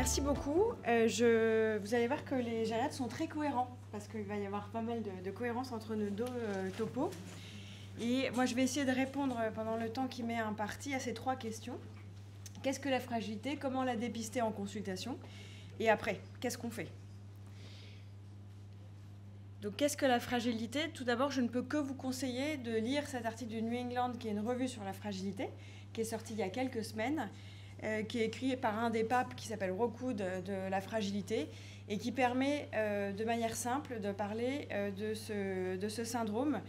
Merci beaucoup. Vous allez voir que les gériatres sont très cohérents parce qu'il va y avoir pas mal de cohérence entre nos deux topos. Et moi, je vais essayer de répondre pendant le temps qui m'est imparti à ces trois questions. Qu'est-ce que la fragilité? Comment la dépister en consultation? Et après, qu'est-ce qu'on fait? Donc, qu'est-ce que la fragilité? Tout d'abord, je ne peux que vous conseiller de lire cet article du New England, qui est une revue sur la fragilité, qui est sorti il y a quelques semaines, qui est écrit par un des papes qui s'appelle Rockwood de la fragilité et qui permet de manière simple de parler de ce syndrome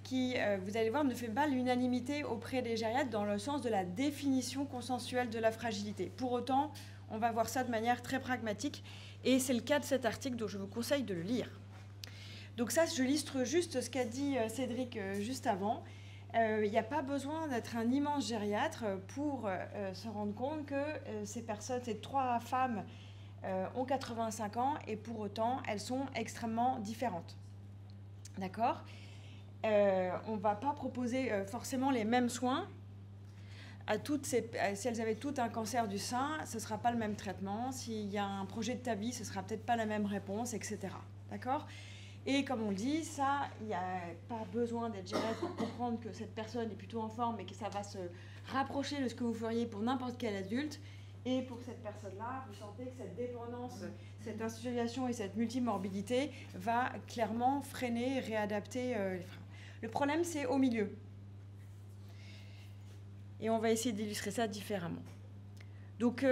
qui, vous allez voir, ne fait pas l'unanimité auprès des gériatres dans le sens de la définition consensuelle de la fragilité. Pour autant, on va voir ça de manière très pragmatique et c'est le cas de cet article, donc je vous conseille de le lire. Donc ça, je illustre juste ce qu'a dit Cédric juste avant. Il n'y a pas besoin d'être un immense gériatre pour se rendre compte que ces trois femmes ont 85 ans et pour autant, elles sont extrêmement différentes. D'accord ? On ne va pas proposer forcément les mêmes soins. Si elles avaient toutes un cancer du sein, ce ne sera pas le même traitement. S'il y a un projet de TAVI, ce ne sera peut-être pas la même réponse, etc. D'accord ? Et comme on le dit, ça, il n'y a pas besoin d'être gériatre pour comprendre que cette personne est plutôt en forme et que ça va se rapprocher de ce que vous feriez pour n'importe quel adulte. Et pour cette personne-là, vous sentez que cette dépendance, cette institutionnalisation et cette multimorbidité va clairement freiner et réadapter les freins. Le problème, c'est au milieu. Et on va essayer d'illustrer ça différemment. Donc,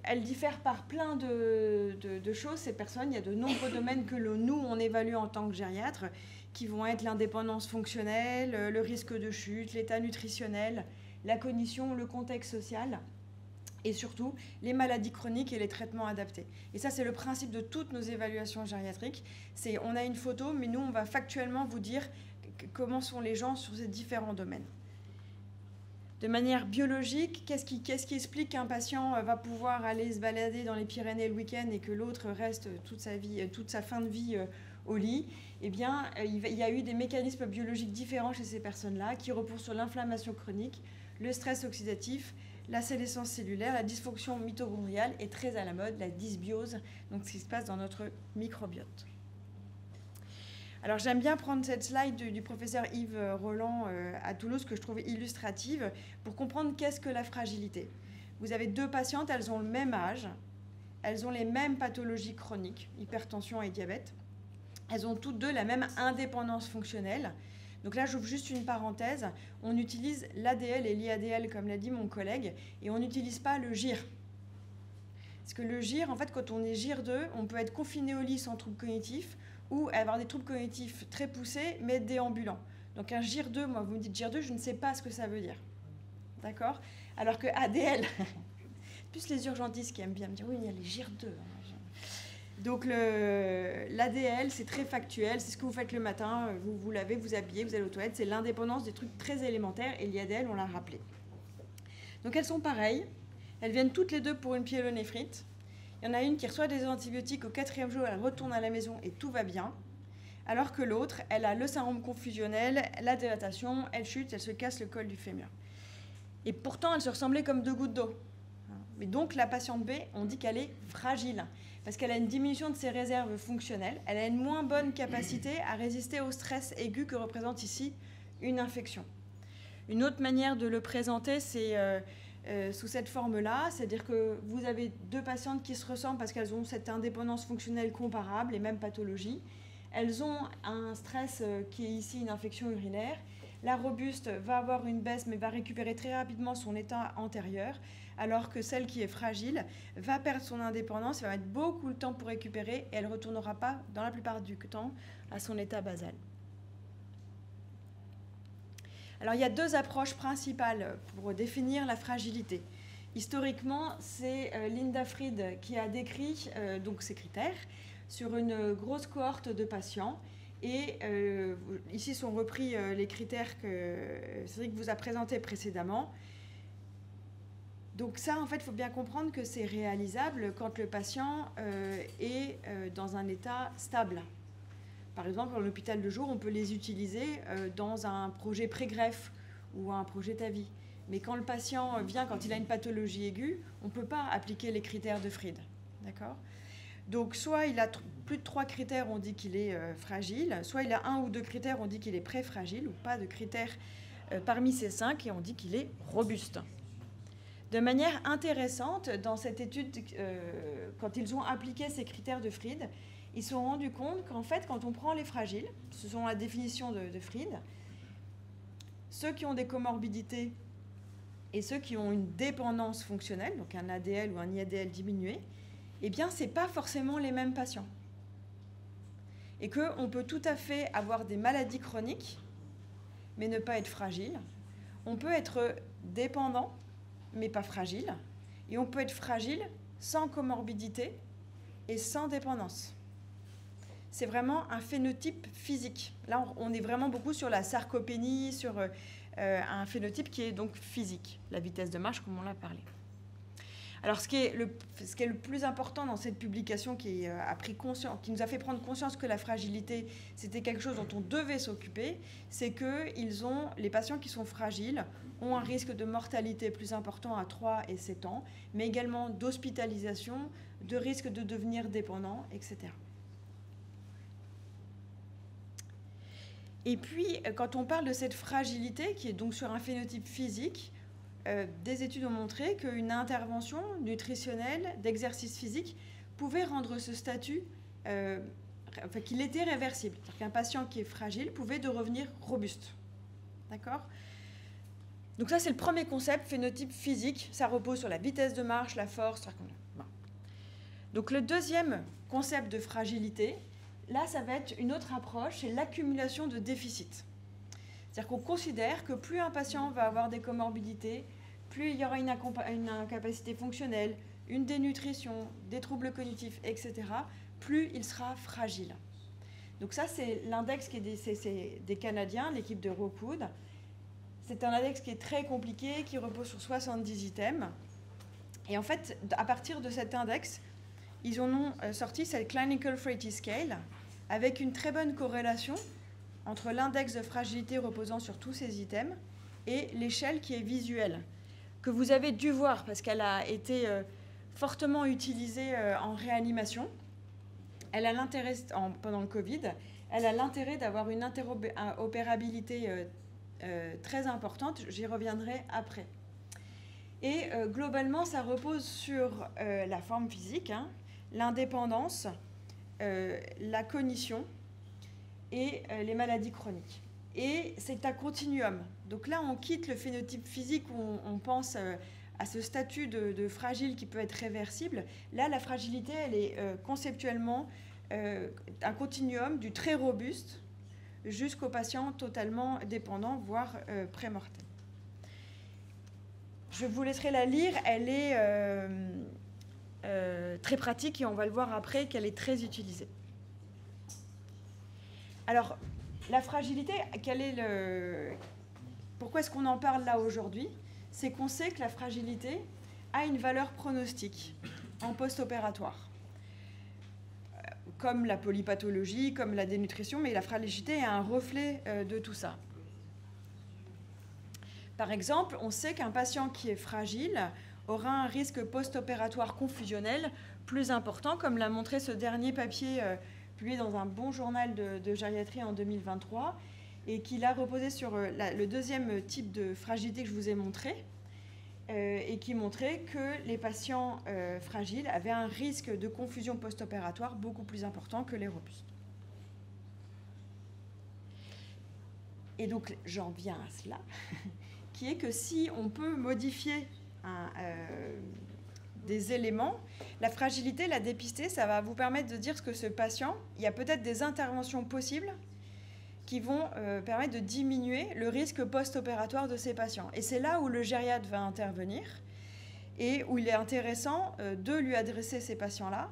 elles diffèrent par plein de choses, ces personnes. Il y a de nombreux domaines que nous, on évalue en tant que gériatre, qui vont être l'indépendance fonctionnelle, le risque de chute, l'état nutritionnel, la cognition, le contexte social, et surtout les maladies chroniques et les traitements adaptés. Et ça, c'est le principe de toutes nos évaluations gériatriques. On a une photo, mais nous, on va factuellement vous dire comment sont les gens sur ces différents domaines. De manière biologique, qu'est-ce qui explique qu'un patient va pouvoir aller se balader dans les Pyrénées le week-end et que l'autre reste toute sa fin de vie au lit? Eh bien, il y a eu des mécanismes biologiques différents chez ces personnes-là qui reposent sur l'inflammation chronique, le stress oxydatif, la sénescence cellulaire, la dysfonction mitochondriale et très à la mode, la dysbiose, donc ce qui se passe dans notre microbiote. Alors j'aime bien prendre cette slide du professeur Yves Roland à Toulouse que je trouve illustrative pour comprendre qu'est-ce que la fragilité. Vous avez deux patientes, elles ont le même âge, elles ont les mêmes pathologies chroniques, hypertension et diabète. Elles ont toutes deux la même indépendance fonctionnelle. Donc là, j'ouvre juste une parenthèse. On utilise l'ADL et l'IADL, comme l'a dit mon collègue, et on n'utilise pas le GIR. Parce que le GIR, en fait, quand on est GIR2, on peut être confiné au lit sans troubles cognitifs, ou avoir des troubles cognitifs très poussés, mais déambulants. Donc un GIR2, moi vous me dites GIR2, je ne sais pas ce que ça veut dire. D'accord? Alors que ADL, plus les urgentistes qui aiment bien me dire, oui, il y a les GIR2. Donc l'ADL, c'est très factuel, c'est ce que vous faites le matin, vous lavez, vous habillez, vous allez aux toilettes, c'est l'indépendance des trucs très élémentaires, et l'IADL, on l'a rappelé. Donc elles sont pareilles, elles viennent toutes les deux pour une pyélonéphrite. Il y en a une qui reçoit des antibiotiques, au 4e jour, elle retourne à la maison et tout va bien. Alors que l'autre, elle a le syndrome confusionnel, la dilatation, elle chute, elle se casse le col du fémur. Et pourtant, elle se ressemblait comme deux gouttes d'eau. Mais donc, la patiente B, on dit qu'elle est fragile, parce qu'elle a une diminution de ses réserves fonctionnelles, elle a une moins bonne capacité à résister au stress aigu que représente ici une infection. Une autre manière de le présenter, c'est sous cette forme-là, c'est-à-dire que vous avez deux patientes qui se ressemblent parce qu'elles ont cette indépendance fonctionnelle comparable, les mêmes pathologies. Elles ont un stress qui est ici une infection urinaire. La robuste va avoir une baisse mais va récupérer très rapidement son état antérieur, alors que celle qui est fragile va perdre son indépendance, va mettre beaucoup de temps pour récupérer et elle ne retournera pas, dans la plupart du temps, à son état basal. Alors, il y a deux approches principales pour définir la fragilité. Historiquement, c'est Linda Fried qui a décrit donc ces critères sur une grosse cohorte de patients. Et ici sont repris les critères que Cédric vous a présentés précédemment. Donc ça, en fait, il faut bien comprendre que c'est réalisable quand le patient est dans un état stable. Par exemple, dans l'hôpital de jour, on peut les utiliser dans un projet pré-greffe ou un projet TAVI. Mais quand le patient vient, quand il a une pathologie aiguë, on ne peut pas appliquer les critères de Fried. D'accord ? Donc, soit il a plus de 3 critères, on dit qu'il est fragile, soit il a 1 ou 2 critères, on dit qu'il est pré-fragile, ou pas de critères parmi ces 5, et on dit qu'il est robuste. De manière intéressante, dans cette étude, quand ils ont appliqué ces critères de Fried, ils se sont rendus compte qu'en fait, quand on prend les fragiles, ce sont la définition de Fried, ceux qui ont des comorbidités et ceux qui ont une dépendance fonctionnelle, donc un ADL ou un IADL diminué, eh bien, ce n'est pas forcément les mêmes patients. Et qu'on peut tout à fait avoir des maladies chroniques, mais ne pas être fragile. On peut être dépendant, mais pas fragile. Et on peut être fragile sans comorbidité et sans dépendance. C'est vraiment un phénotype physique. Là, on est vraiment beaucoup sur la sarcopénie, sur un phénotype qui est donc physique, la vitesse de marche, comme on l'a parlé. Alors, ce qui est le plus important dans cette publication qui nous a fait prendre conscience que la fragilité, c'était quelque chose dont on devait s'occuper, c'est que les patients qui sont fragiles ont un risque de mortalité plus important à 3 et 7 ans, mais également d'hospitalisation, de risque de devenir dépendant, etc. Et puis, quand on parle de cette fragilité, qui est donc sur un phénotype physique, des études ont montré qu'une intervention nutritionnelle d'exercice physique pouvait rendre ce statut, qu'il était réversible. C'est-à-dire qu'un patient qui est fragile pouvait devenir robuste. D'accord ? Donc ça, c'est le premier concept, phénotype physique. Ça repose sur la vitesse de marche, la force. Bon. Donc le deuxième concept de fragilité, là, ça va être une autre approche, c'est l'accumulation de déficits. C'est-à-dire qu'on considère que plus un patient va avoir des comorbidités, plus il y aura une incapacité fonctionnelle, une dénutrition, des troubles cognitifs, etc., plus il sera fragile. Donc ça, c'est l'index qui est des Canadiens, l'équipe de Rockwood. C'est un index qui est très compliqué, qui repose sur 70 items. Et en fait, à partir de cet index, ils en ont sorti cette Clinical Frailty Scale, avec une très bonne corrélation entre l'index de fragilité reposant sur tous ces items et l'échelle qui est visuelle, que vous avez dû voir parce qu'elle a été fortement utilisée en réanimation. Elle a l'intérêt, pendant le Covid, elle a l'intérêt d'avoir une interopérabilité très importante. J'y reviendrai après. Et globalement, ça repose sur la forme physique, l'indépendance, la cognition et les maladies chroniques. Et c'est un continuum. Donc là, on quitte le phénotype physique où on pense à ce statut de fragile qui peut être réversible. Là, la fragilité, elle est conceptuellement un continuum du très robuste jusqu'au patient totalement dépendant, voire prémortel. Je vous laisserai la lire. Elle est très pratique et on va le voir après qu'elle est très utilisée. Alors, la fragilité, pourquoi est-ce qu'on en parle là aujourd'hui ? C'est qu'on sait que la fragilité a une valeur pronostique en post-opératoire, comme la polypathologie, comme la dénutrition, mais la fragilité est un reflet de tout ça. Par exemple, on sait qu'un patient qui est fragile aura un risque post-opératoire confusionnel plus important, comme l'a montré ce dernier papier publié dans un bon journal de gériatrie en 2023, et qui l'a reposé sur le deuxième type de fragilité que je vous ai montré, et qui montrait que les patients fragiles avaient un risque de confusion post-opératoire beaucoup plus important que les robustes. Et donc, j'en viens à cela, qui est que si on peut modifier des éléments, la fragilité, la dépister, ça va vous permettre de dire que ce patient, il y a peut-être des interventions possibles qui vont permettre de diminuer le risque post-opératoire de ces patients. Et c'est là où le gériatre va intervenir et où il est intéressant de lui adresser ces patients-là,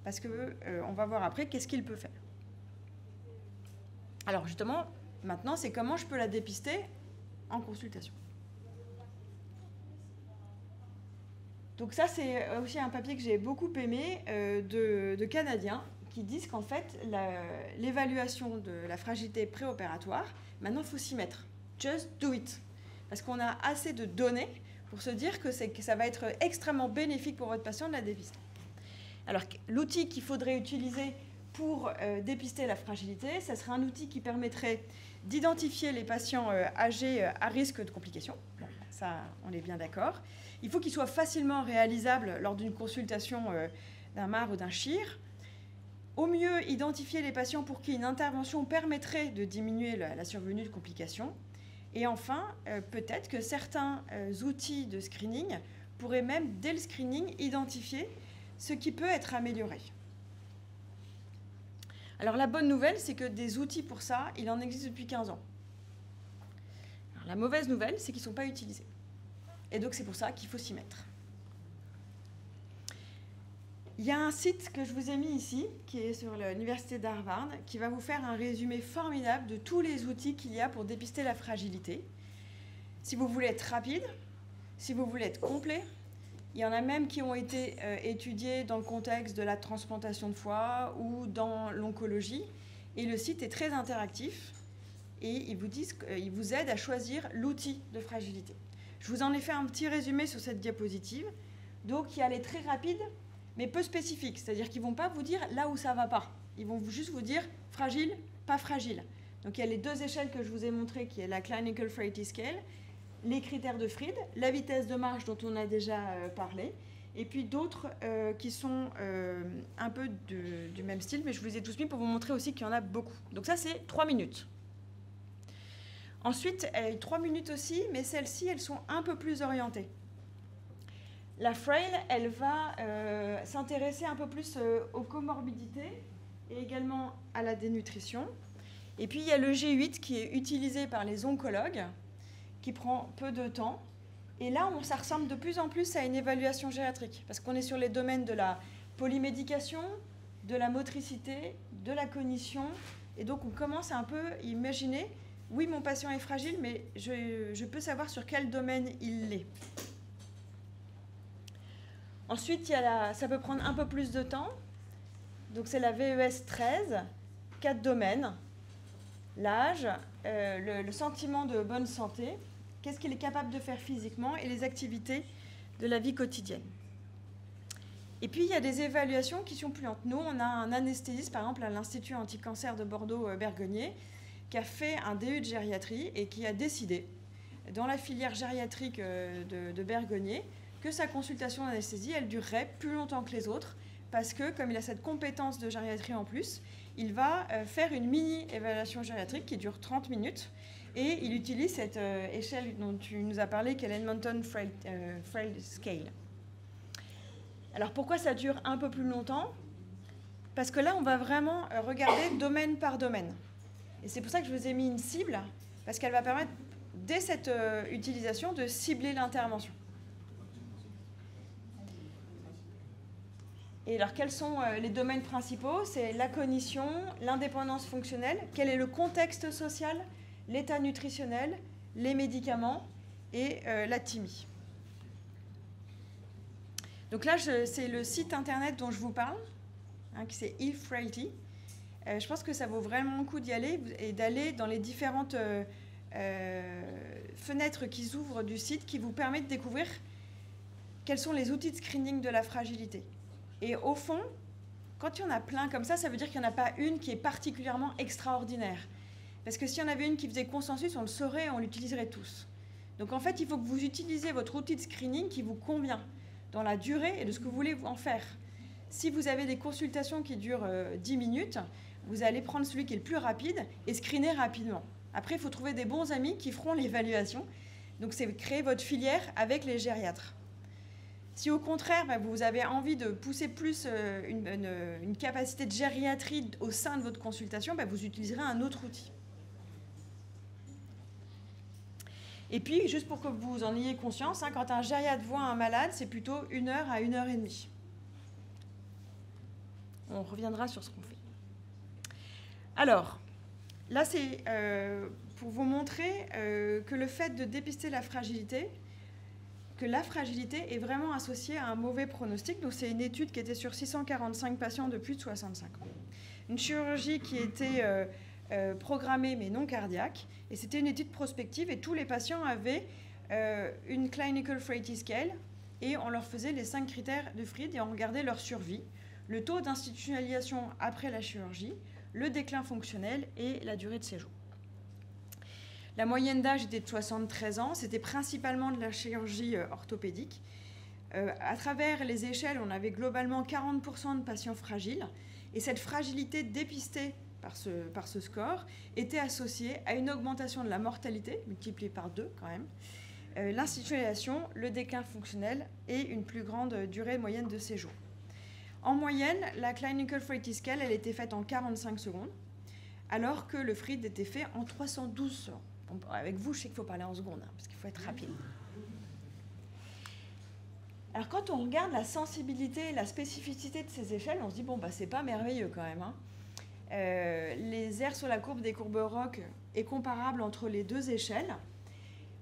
parce qu'on va voir après qu'est-ce qu'il peut faire. Alors justement, maintenant, c'est comment je peux la dépister en consultation. Donc ça, c'est aussi un papier que j'ai beaucoup aimé de Canadiens qui disent qu'en fait, l'évaluation de la fragilité préopératoire, maintenant, il faut s'y mettre. Just do it. Parce qu'on a assez de données pour se dire que ça va être extrêmement bénéfique pour votre patient de la dépister. Alors, l'outil qu'il faudrait utiliser pour dépister la fragilité, ça serait un outil qui permettrait d'identifier les patients âgés à risque de complications. Bon, ça, on est bien d'accord. Il faut qu'il soit facilement réalisable lors d'une consultation d'un MAR ou d'un CHIR. Au mieux, identifier les patients pour qui une intervention permettrait de diminuer la survenue de complications. Et enfin, peut-être que certains outils de screening pourraient même, dès le screening, identifier ce qui peut être amélioré. Alors la bonne nouvelle, c'est que des outils pour ça, il en existe depuis 15 ans. Alors, la mauvaise nouvelle, c'est qu'ils ne sont pas utilisés. Et donc c'est pour ça qu'il faut s'y mettre. Il y a un site que je vous ai mis ici, qui est sur l'université d'Harvard, qui va vous faire un résumé formidable de tous les outils qu'il y a pour dépister la fragilité. Si vous voulez être rapide, si vous voulez être complet, il y en a même qui ont été étudiés dans le contexte de la transplantation de foie ou dans l'oncologie. Et le site est très interactif et il vous aide à choisir l'outil de fragilité. Je vous en ai fait un petit résumé sur cette diapositive. Donc, il y a les très rapides, mais peu spécifiques. C'est-à-dire qu'ils ne vont pas vous dire là où ça ne va pas. Ils vont juste vous dire fragile, pas fragile. Donc, il y a les deux échelles que je vous ai montrées, qui est la Clinical Frailty Scale, les critères de Fried, la vitesse de marche dont on a déjà parlé, et puis d'autres qui sont un peu du même style, mais je vous les ai tous mis pour vous montrer aussi qu'il y en a beaucoup. Donc ça, c'est 3 minutes. Ensuite, 3 minutes aussi, mais celles-ci, elles sont un peu plus orientées. La Frail, elle va s'intéresser un peu plus aux comorbidités et également à la dénutrition. Et puis, il y a le G8 qui est utilisé par les oncologues, qui prend peu de temps. Et là, ça ressemble de plus en plus à une évaluation gériatrique, parce qu'on est sur les domaines de la polymédication, de la motricité, de la cognition. Et donc, on commence à un peu imaginer, oui, mon patient est fragile, mais je peux savoir sur quel domaine il l'est. Ensuite, ça peut prendre un peu plus de temps. Donc, c'est la VES 13, 4 domaines. L'âge, le sentiment de bonne santé, qu'est-ce qu'il est capable de faire physiquement et les activités de la vie quotidienne. Et puis, il y a des évaluations qui sont plus lentes. Nous, on a un anesthésiste, par exemple, à l'Institut anti-cancer de Bordeaux-Bergonié, qui a fait un DU de gériatrie et qui a décidé, dans la filière gériatrique de Bergonié, que sa consultation d'anesthésie, elle durerait plus longtemps que les autres, parce que, comme il a cette compétence de gériatrie en plus, il va faire une mini-évaluation gériatrique qui dure 30 minutes, et il utilise cette échelle dont tu nous as parlé, qui est l'Edmonton Frail Scale. Alors, pourquoi ça dure un peu plus longtemps? Parce que là, on va vraiment regarder domaine par domaine. Et c'est pour ça que je vous ai mis une cible, parce qu'elle va permettre, dès cette utilisation, de cibler l'intervention. Et alors, quels sont les domaines principaux? C'est la cognition, l'indépendance fonctionnelle, quel est le contexte social, l'état nutritionnel, les médicaments et la thymie. Donc là, c'est le site internet dont je vous parle, hein, qui c'est eFrailty. Je pense que ça vaut vraiment le coup d'y aller et d'aller dans les différentes fenêtres qui s'ouvrent du site qui vous permettent de découvrir quels sont les outils de screening de la fragilité. Et au fond, quand il y en a plein comme ça veut dire qu'il n'y en a pas une qui est particulièrement extraordinaire. Parce que s'il y en avait une qui faisait consensus, on le saurait et on l'utiliserait tous. Donc en fait, il faut que vous utilisiez votre outil de screening qui vous convient dans la durée et de ce que vous voulez en faire. Si vous avez des consultations qui durent 10 minutes, vous allez prendre celui qui est le plus rapide et screener rapidement. Après, il faut trouver des bons amis qui feront l'évaluation. Donc c'est créer votre filière avec les gériatres. Si au contraire, vous avez envie de pousser plus une capacité de gériatrie au sein de votre consultation, vous utiliserez un autre outil. Et puis, juste pour que vous en ayez conscience, quand un gériatre voit un malade, c'est plutôt 1 heure à 1 heure et demie. On reviendra sur ce qu'on fait. Alors, là, c'est pour vous montrer que le fait de dépister la fragilité, que la fragilité est vraiment associée à un mauvais pronostic. Donc, c'est une étude qui était sur 645 patients de plus de 65 ans. Une chirurgie qui était programmée mais non cardiaque. Et c'était une étude prospective et tous les patients avaient une Clinical Frailty Scale et on leur faisait les 5 critères de Fried et on regardait leur survie. le taux d'institutionnalisation après la chirurgie, le déclin fonctionnel et la durée de séjour. La moyenne d'âge était de 73 ans, c'était principalement de la chirurgie orthopédique. À travers les échelles, on avait globalement 40% de patients fragiles, et cette fragilité dépistée par ce score était associée à une augmentation de la mortalité, multipliée par 2 quand même, l'institutionnalisation, le déclin fonctionnel et une plus grande durée moyenne de séjour. En moyenne, la Clinical Frailty Scale, elle était faite en 45 secondes, alors que le FRID était fait en 312 secondes. Bon, avec vous, je sais qu'il faut parler en secondes, hein, parce qu'il faut être rapide. Alors, quand on regarde la sensibilité et la spécificité de ces échelles, on se dit, bon, bah, c'est pas merveilleux quand même. Hein. Les aires sur la courbe des courbes ROC est comparable entre les deux échelles.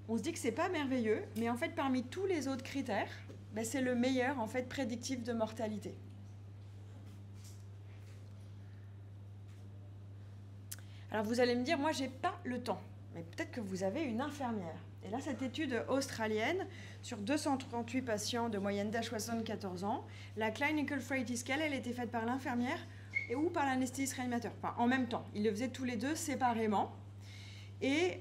On se dit que c'est pas merveilleux, mais en fait, parmi tous les autres critères, bah, c'est le meilleur, en fait, prédictif de mortalité. Alors, vous allez me dire, moi, j'ai pas le temps. Mais peut-être que vous avez une infirmière. Et là, cette étude australienne, sur 238 patients de moyenne d'âge 74 ans, la Clinical Frailty Scale, elle était faite par l'infirmière ou par l'anesthésiste réanimateur. Enfin, en même temps. Ils le faisaient tous les deux séparément. Et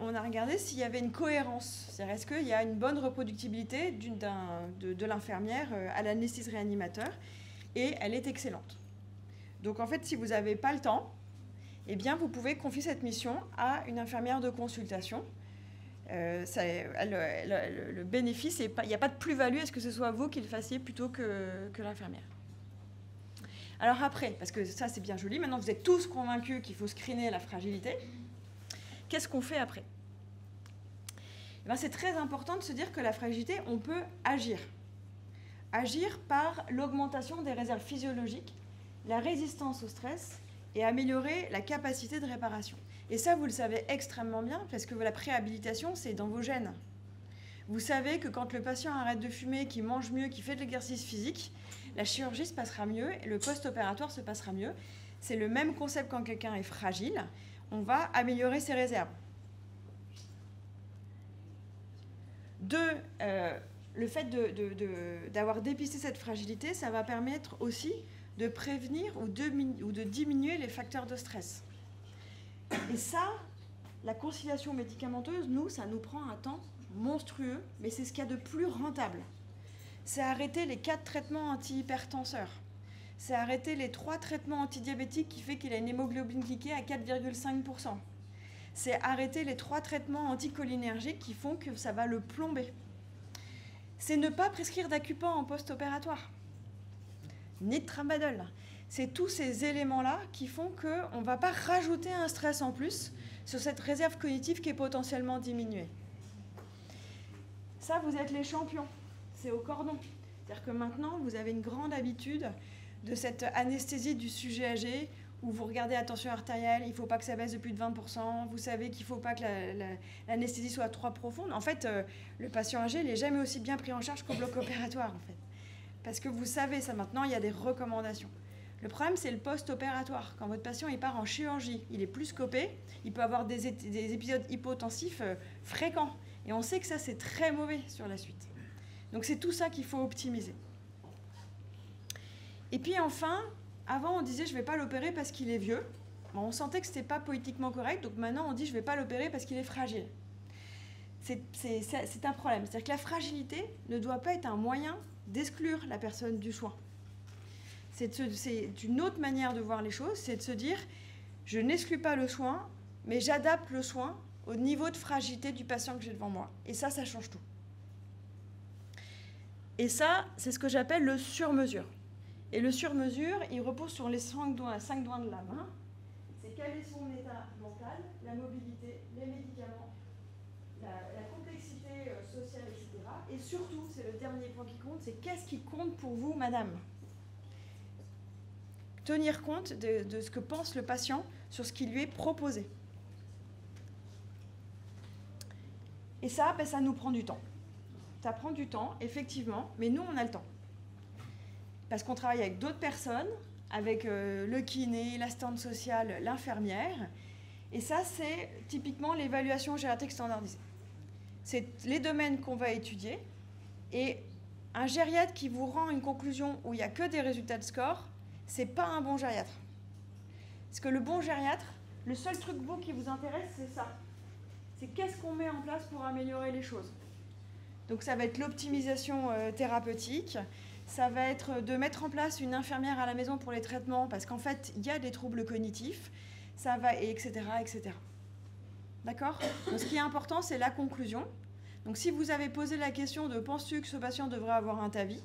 on a regardé s'il y avait une cohérence. C'est-à-dire, est-ce qu'il y a une bonne reproductibilité de l'infirmière à l'anesthésiste réanimateur. Et elle est excellente. Donc, en fait, si vous n'avez pas le temps, eh bien, vous pouvez confier cette mission à une infirmière de consultation. Le bénéfice, il n'y a pas de plus-value à ce que ce soit vous qui le fassiez plutôt que l'infirmière. Alors après, parce que ça c'est bien joli, maintenant vous êtes tous convaincus qu'il faut screener la fragilité, qu'est-ce qu'on fait après? Eh bien, c'est très important de se dire que la fragilité, on peut agir. Agir par l'augmentation des réserves physiologiques, la résistance au stress, et améliorer la capacité de réparation. Et ça, vous le savez extrêmement bien, parce que la préhabilitation, c'est dans vos gènes. Vous savez que quand le patient arrête de fumer, qu'il mange mieux, qu'il fait de l'exercice physique, la chirurgie se passera mieux, et le post-opératoire se passera mieux. C'est le même concept quand quelqu'un est fragile. On va améliorer ses réserves. Le fait d'avoir dépisté cette fragilité, ça va permettre aussi de prévenir ou de diminuer les facteurs de stress. Et ça, la conciliation médicamenteuse, ça nous prend un temps monstrueux, mais c'est ce qu'il y a de plus rentable. C'est arrêter les 4 traitements antihypertenseurs. C'est arrêter les 3 traitements antidiabétiques qui fait qu'il a une hémoglobine glyquée à 4,5%. C'est arrêter les 3 traitements anticholinergiques qui font que ça va le plomber. C'est ne pas prescrire d'acupant en post-opératoire, ni de tramadol. C'est tous ces éléments-là qui font qu'on ne va pas rajouter un stress en plus sur cette réserve cognitive qui est potentiellement diminuée. Ça, vous êtes les champions. C'est au cordon. C'est-à-dire que maintenant, vous avez une grande habitude de cette anesthésie du sujet âgé où vous regardez la tension artérielle, il ne faut pas que ça baisse de plus de 20%, vous savez qu'il ne faut pas que l'anesthésie soit trop profonde. En fait, le patient âgé n'est jamais aussi bien pris en charge qu'au bloc opératoire, en fait. Parce que vous savez ça maintenant, il y a des recommandations. Le problème, c'est le post-opératoire. Quand votre patient il part en chirurgie, il est plus scopé, il peut avoir des épisodes hypotensifs fréquents. Et on sait que ça, c'est très mauvais sur la suite. Donc c'est tout ça qu'il faut optimiser. Et puis enfin, avant on disait je ne vais pas l'opérer parce qu'il est vieux. Bon, on sentait que ce n'était pas politiquement correct, donc maintenant on dit je ne vais pas l'opérer parce qu'il est fragile. C'est un problème. C'est-à-dire que la fragilité ne doit pas être un moyen d'exclure la personne du soin. C'est une autre manière de voir les choses, c'est de se dire je n'exclus pas le soin, mais j'adapte le soin au niveau de fragilité du patient que j'ai devant moi. Et ça change tout. Et ça, c'est ce que j'appelle le sur-mesure. Et le sur-mesure, il repose sur les 5 doigts de la main. C'est quel est son état mental, la mobilité, les médicaments, la complexité sociale, etc. Et surtout, c'est le dernier point qui compte, c'est qu'est-ce qui compte pour vous, madame ? Tenir compte de ce que pense le patient sur ce qui lui est proposé. Et ça, ça nous prend du temps. Ça prend du temps, effectivement, mais nous, on a le temps. Parce qu'on travaille avec d'autres personnes, avec le kiné, l'assistante sociale, l'infirmière. Et ça, c'est typiquement l'évaluation gériatrique standardisée. C'est les domaines qu'on va étudier. Et Un gériatre qui vous rend une conclusion où il n'y a que des résultats de score, c'est pas un bon gériatre. Parce que le bon gériatre, le seul truc vous qui vous intéresse, c'est ça. C'est qu'est-ce qu'on met en place pour améliorer les choses. Donc ça va être l'optimisation thérapeutique, ça va être de mettre en place une infirmière à la maison pour les traitements, parce qu'en fait, il y a des troubles cognitifs, ça va, etc., etc. D'accord ? Donc ce qui est important, c'est la conclusion. Donc si vous avez posé la question de « penses-tu que ce patient devrait avoir un TAVI ?»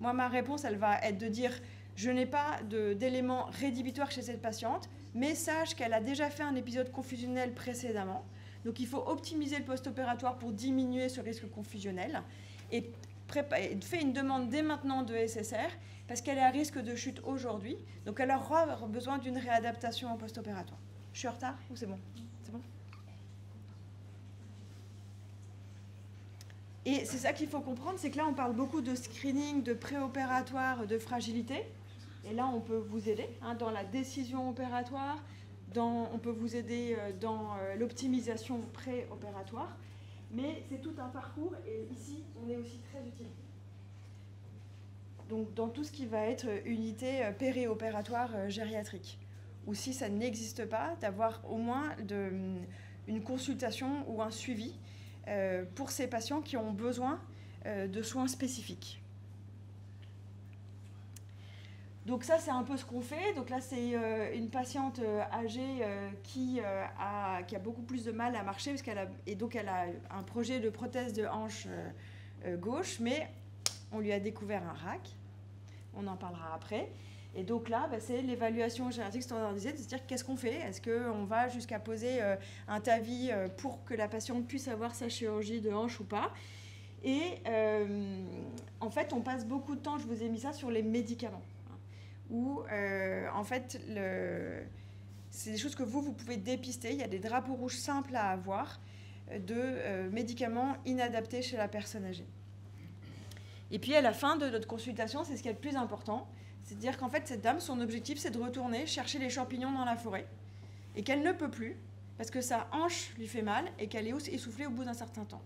Moi, ma réponse, elle va être de dire « je n'ai pas d'éléments rédhibitoires chez cette patiente, mais sache qu'elle a déjà fait un épisode confusionnel précédemment. Donc il faut optimiser le post-opératoire pour diminuer ce risque confusionnel et fait une demande dès maintenant de SSR parce qu'elle est à risque de chute aujourd'hui. Donc elle aura besoin d'une réadaptation en post-opératoire. Je suis en retard ou c'est bon ? C'est bon ? Et c'est ça qu'il faut comprendre, c'est que là, on parle beaucoup de screening, de préopératoire, de fragilité. Et là, on peut vous aider dans la décision opératoire, on peut vous aider dans l'optimisation préopératoire. Mais c'est tout un parcours et ici, on est aussi très utile. Donc, dans tout ce qui va être unité périopératoire gériatrique. Ou si ça n'existe pas, d'avoir au moins une consultation ou un suivi pour ces patients qui ont besoin de soins spécifiques. Donc ça, c'est un peu ce qu'on fait. Donc là, c'est une patiente âgée qui a beaucoup plus de mal à marcher parce elle a un projet de prothèse de hanche gauche, mais on lui a découvert un RAC. On en parlera après. Et donc là, c'est l'évaluation gériatrique standardisée, c'est-à-dire qu'est-ce qu'on fait ? Est-ce qu'on va jusqu'à poser un TAVI pour que la patiente puisse avoir sa chirurgie de hanche ou pas ? Et en fait, on passe beaucoup de temps, je vous ai mis ça, sur les médicaments. Où en fait, c'est des choses que vous pouvez dépister. Il y a des drapeaux rouges simples à avoir de médicaments inadaptés chez la personne âgée. Et puis à la fin de notre consultation, c'est ce qui est le plus important. C'est-à-dire qu'en fait, cette dame, son objectif, c'est de retourner chercher les champignons dans la forêt et qu'elle ne peut plus parce que sa hanche lui fait mal et qu'elle est essoufflée au bout d'un certain temps.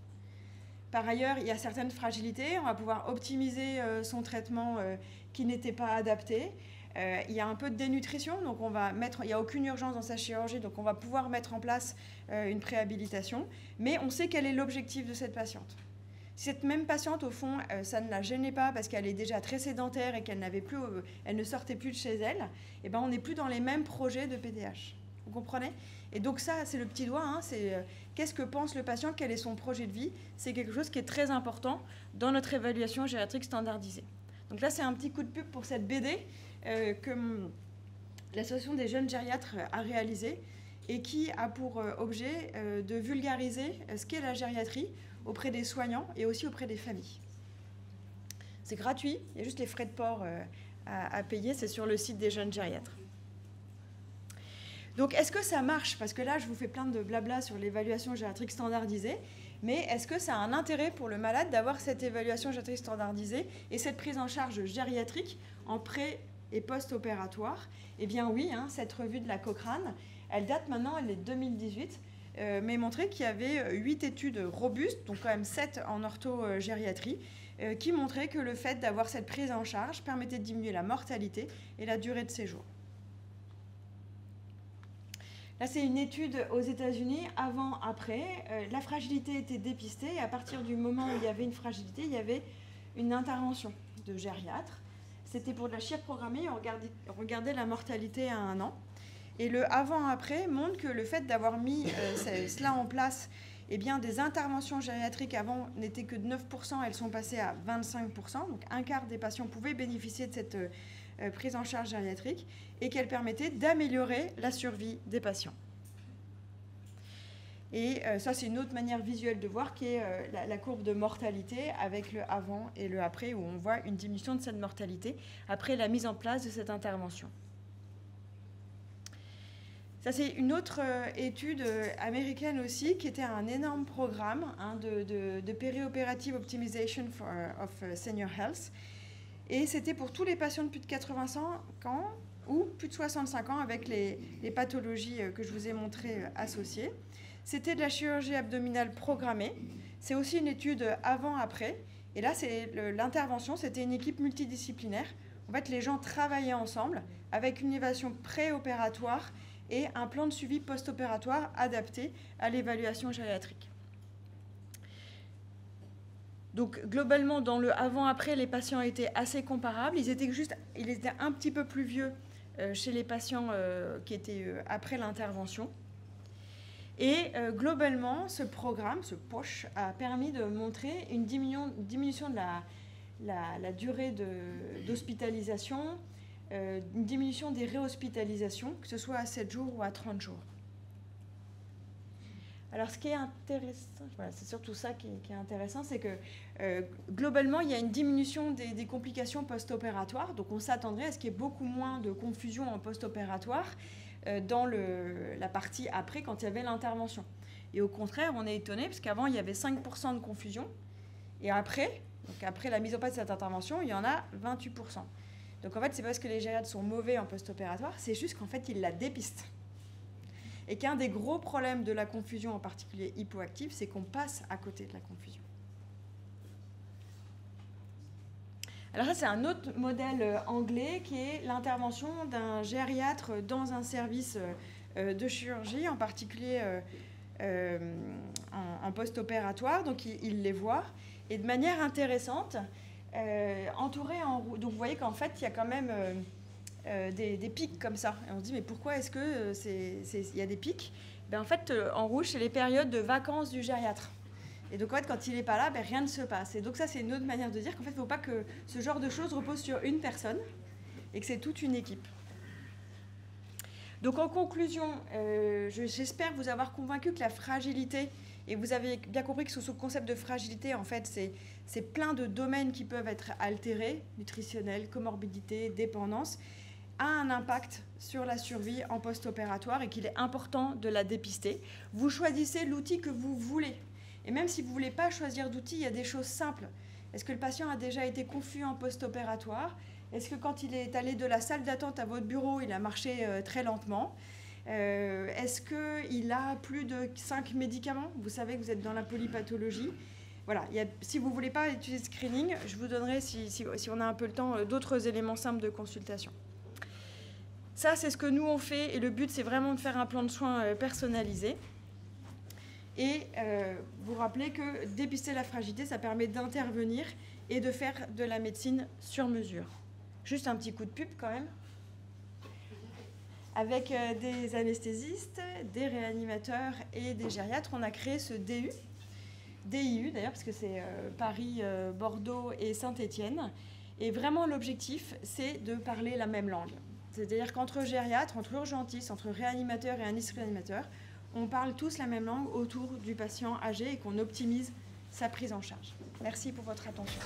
Par ailleurs, il y a certaines fragilités. On va pouvoir optimiser son traitement qui n'était pas adapté. Il y a un peu de dénutrition, donc il n'y a aucune urgence dans sa chirurgie, donc on va pouvoir mettre en place une préhabilitation. Mais on sait quel est l'objectif de cette patiente. Si cette même patiente, au fond, ça ne la gênait pas parce qu'elle est déjà très sédentaire et qu'elle ne sortait plus de chez elle, eh ben, on n'est plus dans les mêmes projets de PDH. Vous comprenez ? Et donc ça, c'est le petit doigt, c'est qu'est-ce que pense le patient, quel est son projet de vie ? C'est quelque chose qui est très important dans notre évaluation gériatrique standardisée. Donc là, c'est un petit coup de pub pour cette BD que l'Association des jeunes gériatres a réalisée et qui a pour objet de vulgariser ce qu'est la gériatrie auprès des soignants et aussi auprès des familles. C'est gratuit, il y a juste les frais de port à payer, c'est sur le site des jeunes gériatres. Donc, est-ce que ça marche ? Parce que là, je vous fais plein de blabla sur l'évaluation gériatrique standardisée, mais est-ce que ça a un intérêt pour le malade d'avoir cette évaluation gériatrique standardisée et cette prise en charge gériatrique en pré- et post-opératoire ? Eh bien oui, cette revue de la Cochrane, elle date maintenant, elle est de 2018, mais montrait qu'il y avait 8 études robustes, donc quand même 7 en orthogériatrie, qui montraient que le fait d'avoir cette prise en charge permettait de diminuer la mortalité et la durée de séjour. Là, c'est une étude aux États-Unis, avant-après. La fragilité était dépistée et à partir du moment où il y avait une fragilité, il y avait une intervention de gériatre. C'était pour de la chirurgie programmée, on regardait la mortalité à 1 an. Et le avant-après montre que le fait d'avoir mis cela en place, eh bien, des interventions gériatriques avant n'étaient que de 9%, elles sont passées à 25%. Donc un quart des patients pouvaient bénéficier de cette prise en charge gériatrique et qu'elle permettait d'améliorer la survie des patients. Et ça, c'est une autre manière visuelle de voir qui est la courbe de mortalité avec le avant et le après, où on voit une diminution de cette mortalité après la mise en place de cette intervention. Ça, c'est une autre étude américaine aussi, qui était un énorme programme de Perioperative Optimization of Senior Health. Et c'était pour tous les patients de plus de 85 ans ou plus de 65 ans avec les pathologies que je vous ai montrées associées. C'était de la chirurgie abdominale programmée. C'est aussi une étude avant-après Et là, l'intervention, c'était une équipe multidisciplinaire. En fait, les gens travaillaient ensemble avec une évaluation préopératoire et un plan de suivi post-opératoire adapté à l'évaluation gériatrique. Donc, globalement, dans le avant-après, les patients étaient assez comparables. Ils étaient un petit peu plus vieux chez les patients qui étaient après l'intervention. Et globalement, ce programme, ce POSH, a permis de montrer une diminution de la durée d'hospitalisation, une diminution des réhospitalisations, que ce soit à 7 jours ou à 30 jours. Alors, ce qui est intéressant, voilà, c'est surtout ça qui est intéressant, c'est que globalement, il y a une diminution des complications post-opératoires. Donc, on s'attendrait à ce qu'il y ait beaucoup moins de confusion en post-opératoire dans la partie après, quand il y avait l'intervention. Et au contraire, on est étonné, parce qu'avant, il y avait 5% de confusion. Et après, donc après la mise en place de cette intervention, il y en a 28%. Donc, en fait, c'est pas parce que les gériatres sont mauvais en post-opératoire, c'est juste qu'en fait, ils la dépistent. Et qu'un des gros problèmes de la confusion, en particulier hypoactive, c'est qu'on passe à côté de la confusion. Alors ça, c'est un autre modèle anglais qui est l'intervention d'un gériatre dans un service de chirurgie, en particulier en post-opératoire. Donc, il les voit. Et de manière intéressante, entouré en rouge. Donc, vous voyez qu'en fait, il y a quand même des pics comme ça. Et on se dit, mais pourquoi est-ce qu'il y a des pics ? Ben, en fait, en rouge, c'est les périodes de vacances du gériatre. Et donc, en fait, quand il n'est pas là, ben, rien ne se passe. Et donc, ça, c'est une autre manière de dire qu'en fait, il ne faut pas que ce genre de choses repose sur une personne et que c'est toute une équipe. Donc, en conclusion, j'espère vous avoir convaincu que la fragilité, et vous avez bien compris que ce concept de fragilité, en fait, c'est plein de domaines qui peuvent être altérés, nutritionnels, comorbidité, dépendance, a un impact sur la survie en post-opératoire et qu'il est important de la dépister. Vous choisissez l'outil que vous voulez. Et même si vous ne voulez pas choisir d'outils, il y a des choses simples. Est-ce que le patient a déjà été confus en post-opératoire ? Est-ce que quand il est allé de la salle d'attente à votre bureau, il a marché très lentement ? Est-ce qu'il a plus de 5 médicaments ? Vous savez que vous êtes dans la polypathologie. Voilà, si vous ne voulez pas utiliser le screening, je vous donnerai, si on a un peu le temps, d'autres éléments simples de consultation. Ça, c'est ce que nous, on fait. Et le but, c'est vraiment de faire un plan de soins personnalisé. Et vous rappelez que dépister la fragilité, ça permet d'intervenir et de faire de la médecine sur mesure. Juste un petit coup de pub quand même. Avec des anesthésistes, des réanimateurs et des gériatres, on a créé ce DIU d'ailleurs, parce que c'est Paris, Bordeaux et Saint-Étienne. Et vraiment, l'objectif, c'est de parler la même langue. C'est-à-dire qu'entre gériatres, entre urgentistes, entre réanimateurs et anesthésistes-réanimateurs, on parle tous la même langue autour du patient âgé et qu'on optimise sa prise en charge. Merci pour votre attention.